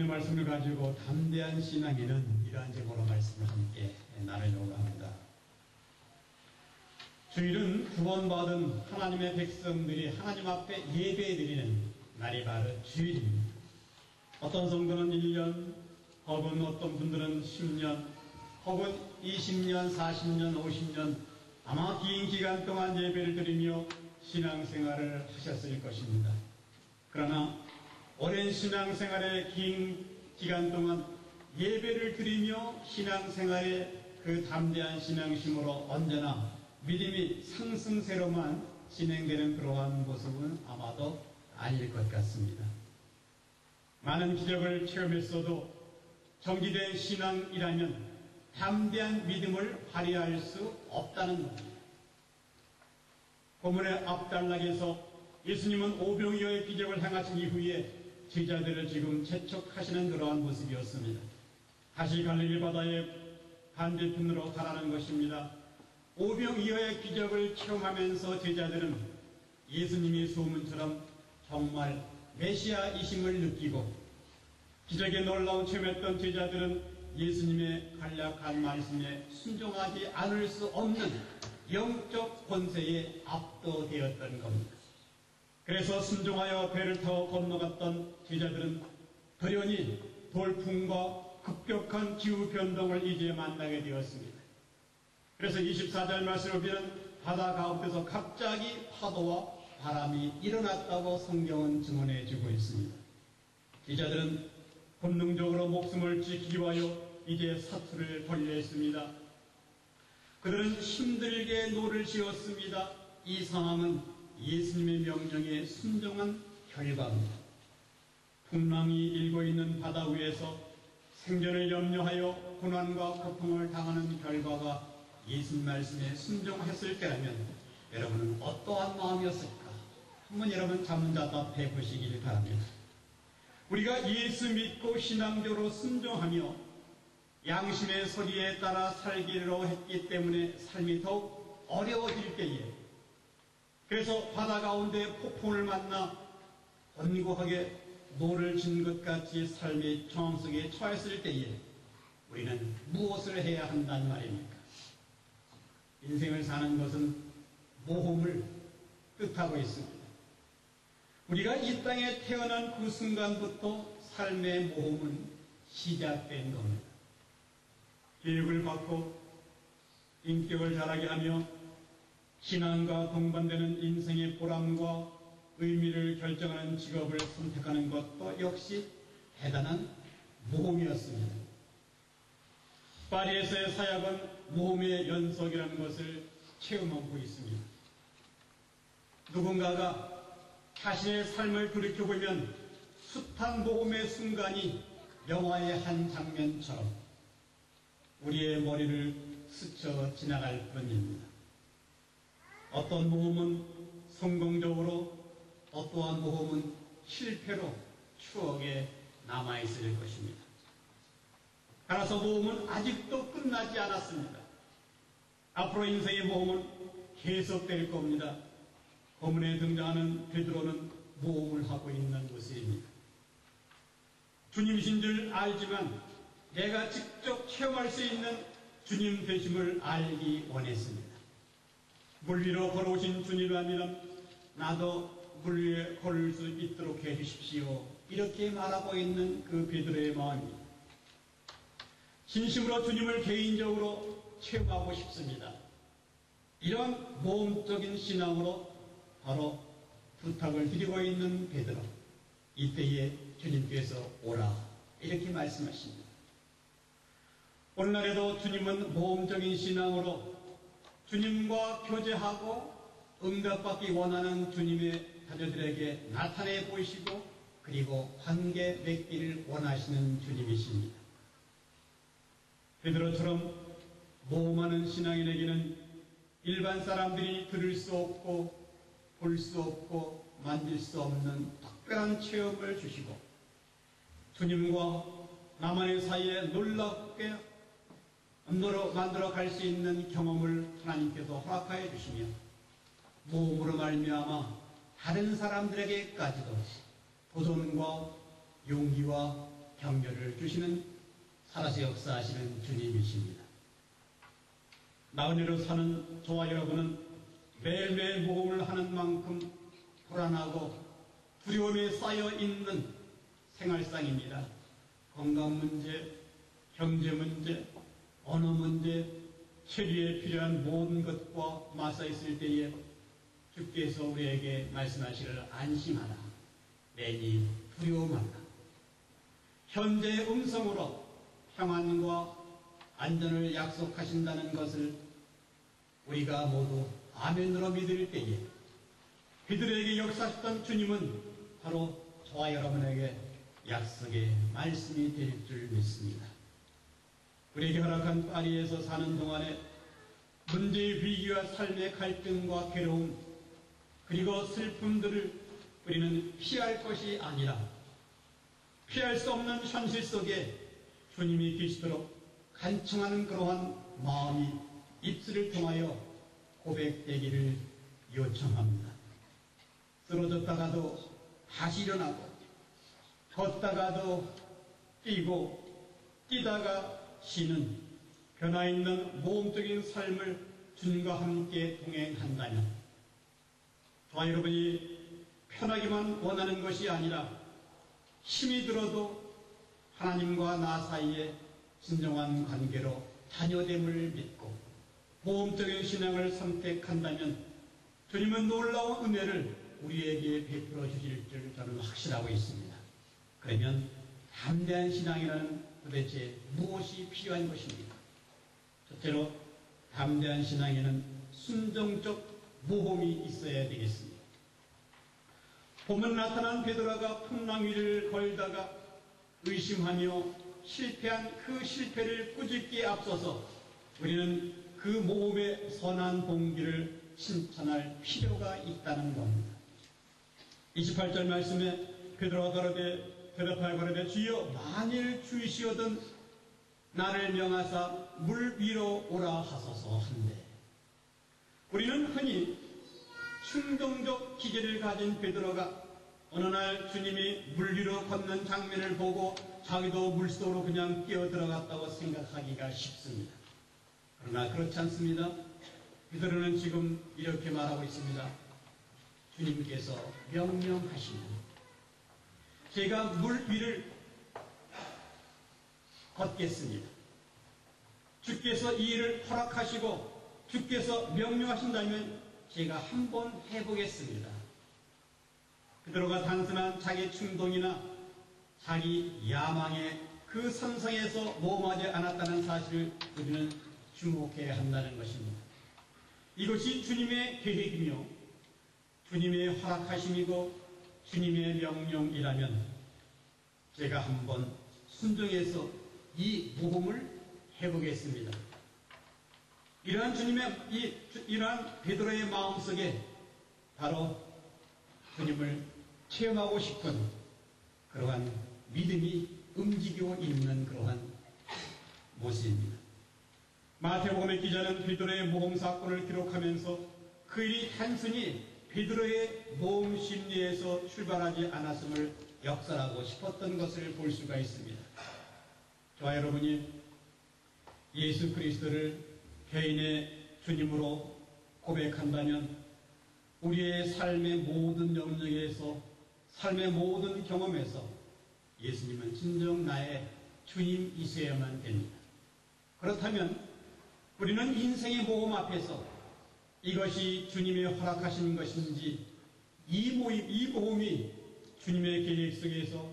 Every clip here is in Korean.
오늘 말씀을 가지고 담대한 신앙에는 이러한 제목으로 말씀을 함께 나누려고 합니다. 주일은 구원받은 하나님의 백성들이 하나님 앞에 예배드리는 날이 바로 주일입니다. 어떤 성도는 1년, 혹은 어떤 분들은 10년, 혹은 20년, 40년, 50년 아마 긴 기간 동안 예배를 드리며 신앙생활을 하셨을 것입니다. 그러나 오랜 신앙생활의 긴 기간 동안 예배를 드리며 신앙생활의 그 담대한 신앙심으로 언제나 믿음이 상승세로만 진행되는 그러한 모습은 아마도 아닐 것 같습니다. 많은 기적을 체험했어도 정지된 신앙이라면 담대한 믿음을 발휘할 수 없다는 겁니다. 본문의 앞단락에서 예수님은 오병이어의 기적을 행하신 이후에 제자들을 지금 재촉하시는 그러한 모습이었습니다. 다시 갈릴리 바다의 반대편으로 가라는 것입니다. 오병이어의 기적을 체험하면서 제자들은 예수님의 소문처럼 정말 메시아이심을 느끼고 기적에 놀라운 체험했던 제자들은 예수님의 간략한 말씀에 순종하지 않을 수 없는 영적 권세에 압도되었던 겁니다. 그래서 순종하여 배를 타고 건너갔던 제자들은 돌연히 돌풍과 급격한 기후변동을 이제 만나게 되었습니다. 그래서 24절 말씀을 보면 바다 가운데서 갑자기 파도와 바람이 일어났다고 성경은 증언해 주고 있습니다. 제자들은 본능적으로 목숨을 지키기 위하여 이제 사투를 벌렸습니다. 그들은 힘들게 노를 지었습니다. 이 상황은 예수님의 명령에 순종한 결과입니다. 풍랑이 일고 있는 바다 위에서 생존을 염려하여 고난과 고통을 당하는 결과가 예수님 말씀에 순종했을 때라면 여러분은 어떠한 마음이었을까? 한번 여러분 자문자답해 보시길 바랍니다. 우리가 예수 믿고 신앙적으로 순종하며 양심의 소리에 따라 살기로 했기 때문에 삶이 더욱 어려워질 때에, 그래서 바다 가운데 폭풍을 만나 견고하게 노를 진 것 같이 삶의 정황 속에 처했을 때에 우리는 무엇을 해야 한다는 말입니까? 인생을 사는 것은 모험을 뜻하고 있습니다. 우리가 이 땅에 태어난 그 순간부터 삶의 모험은 시작된 겁니다. 교육을 받고 인격을 자라게 하며 신앙과 동반되는 인생의 보람과 의미를 결정하는 직업을 선택하는 것도 역시 대단한 모험이었습니다. 파리에서의 사역은 모험의 연속이라는 것을 체험하고 있습니다. 누군가가 자신의 삶을 돌이켜보면 숱한 모험의 순간이 영화의 한 장면처럼 우리의 머리를 스쳐 지나갈 뿐입니다. 어떤 모험은 성공적으로, 어떠한 모험은 실패로 추억에 남아있을 것입니다. 따라서 모험은 아직도 끝나지 않았습니다. 앞으로 인생의 모험은 계속될 겁니다. 본문에 등장하는 베드로는 모험을 하고 있는 모습입니다. 주님이신 줄 알지만 내가 직접 체험할 수 있는 주님 되심을 알기 원했습니다. 물 위로 걸어오신 주님이라면 나도 물 위에 걸을 수 있도록 해주십시오. 이렇게 말하고 있는 그 베드로의 마음입니다. 진심으로 주님을 개인적으로 체험하고 싶습니다. 이런 모험적인 신앙으로 바로 부탁을 드리고 있는 베드로, 이때에 주님께서 오라 이렇게 말씀하십니다. 오늘날에도 주님은 모험적인 신앙으로 주님과 교제하고 응답받기 원하는 주님의 자녀들에게 나타내 보이시고 그리고 관계 맺기를 원하시는 주님이십니다. 베드로처럼 모험하는 신앙인에게는 일반 사람들이 들을 수 없고 볼 수 없고 만질 수 없는 특별한 체험을 주시고 주님과 나만의 사이에 놀랍게 만들어 갈 수 있는 경험을 하나님께서 허락하여 주시며 모험으로 말미암아 다른 사람들에게까지도 도전과 용기와 격려를 주시는 살아서 역사하시는 주님이십니다. 나은이로 사는 저와 여러분은 매일매일 모험을 하는 만큼 불안하고 두려움에 쌓여있는 생활상입니다. 건강 문제, 경제 문제, 언어 문제, 체리에 필요한 모든 것과 맞서 있을 때에 주께서 우리에게 말씀하시기를 안심하라, 내니 두려워 말라. 현재의 음성으로 평안과 안전을 약속하신다는 것을 우리가 모두 아멘으로 믿을 때에 그들에게 역사하셨던 주님은 바로 저와 여러분에게 약속의 말씀이 될 줄 믿습니다. 우리에게 허락한 파리에서 사는 동안에 문제의 위기와 삶의 갈등과 괴로움 그리고 슬픔들을 우리는 피할 것이 아니라 피할 수 없는 현실 속에 주님이 계시도록 간청하는 그러한 마음이 입술을 통하여 고백되기를 요청합니다. 쓰러졌다가도 다시 일어나고 걷다가도 뛰고 뛰다가 쉬는 변화있는 모험적인 삶을 주님과 함께 동행한다면 저와 여러분이 편하기만 원하는 것이 아니라 힘이 들어도 하나님과 나 사이에 진정한 관계로 자녀됨을 믿고 모험적인 신앙을 선택한다면 주님은 놀라운 은혜를 우리에게 베풀어 주실 줄 저는 확신하고 있습니다. 그러면 담대한 신앙이라는 도대체 무엇이 필요한 것입니까? 첫째로 담대한 신앙에는 순종적 모험이 있어야 되겠습니다. 봄은 나타난 베드로가 풍랑 위를 걸다가 의심하며 실패한 그 실패를 꾸짖기에 앞서서 우리는 그 모험의 선한 동기를 칭찬할 필요가 있다는 겁니다. 28절 말씀에 베드로가 대답하여 가로되 주여 만일 주시거든 나를 명하사 물 위로 오라 하소서 한데 우리는 흔히 충동적 기계를 가진 베드로가 어느 날 주님이 물 위로 걷는 장면을 보고 자기도 물속으로 그냥 뛰어들어갔다고 생각하기가 쉽습니다. 그러나 그렇지 않습니다. 베드로는 지금 이렇게 말하고 있습니다. 주님께서 명령하시면 제가 물 위를 걷겠습니다. 주께서 이 일을 허락하시고 주께서 명령하신다면 제가 한번 해보겠습니다. 베드로가 단순한 자기 충동이나 자기 야망의 그 선상에서 모험하지 않았다는 사실을 우리는 주목해야 한다는 것입니다. 이것이 주님의 계획이며 주님의 허락하심이고 주님의 명령이라면 제가 한번 순종해서 이 모험을 해보겠습니다. 이러한 이러한 베드로의 마음속에 바로 주님을 체험하고 싶은 그러한 믿음이 움직이고 있는 그러한 모습입니다. 마태복음의 기자는 베드로의 모험 사건을 기록하면서 그 일이 단순히 베드로의 모험 심리에서 출발하지 않았음을 역설하고 싶었던 것을 볼 수가 있습니다. 저와 여러분이 예수 그리스도를 개인의 주님으로 고백한다면 우리의 삶의 모든 영역에서 삶의 모든 경험에서 예수님은 진정 나의 주님이셔야만 됩니다. 그렇다면 우리는 인생의 모험 앞에서 이것이 주님의 허락하신 것인지 이 모험이 주님의 계획 속에서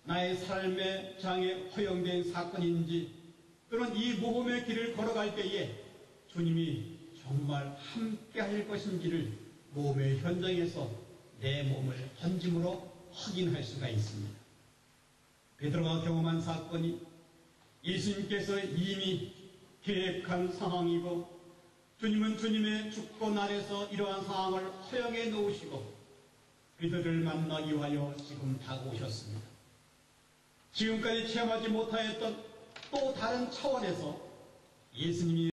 나의 삶의 장에 허용된 사건인지 또는 이 모험의 길을 걸어갈 때에 주님이 정말 함께 할 것인지를 모험의 현장에서 내 몸을 던짐으로 확인할 수가 있습니다. 베드로가 경험한 사건이 예수님께서 이미 계획한 상황이고 주님은 주님의 주권 아래서 이러한 상황을 허용해 놓으시고 그들을 만나기 위하여 지금 다가오셨습니다. 지금까지 체험하지 못하였던 또 다른 차원에서 예수님이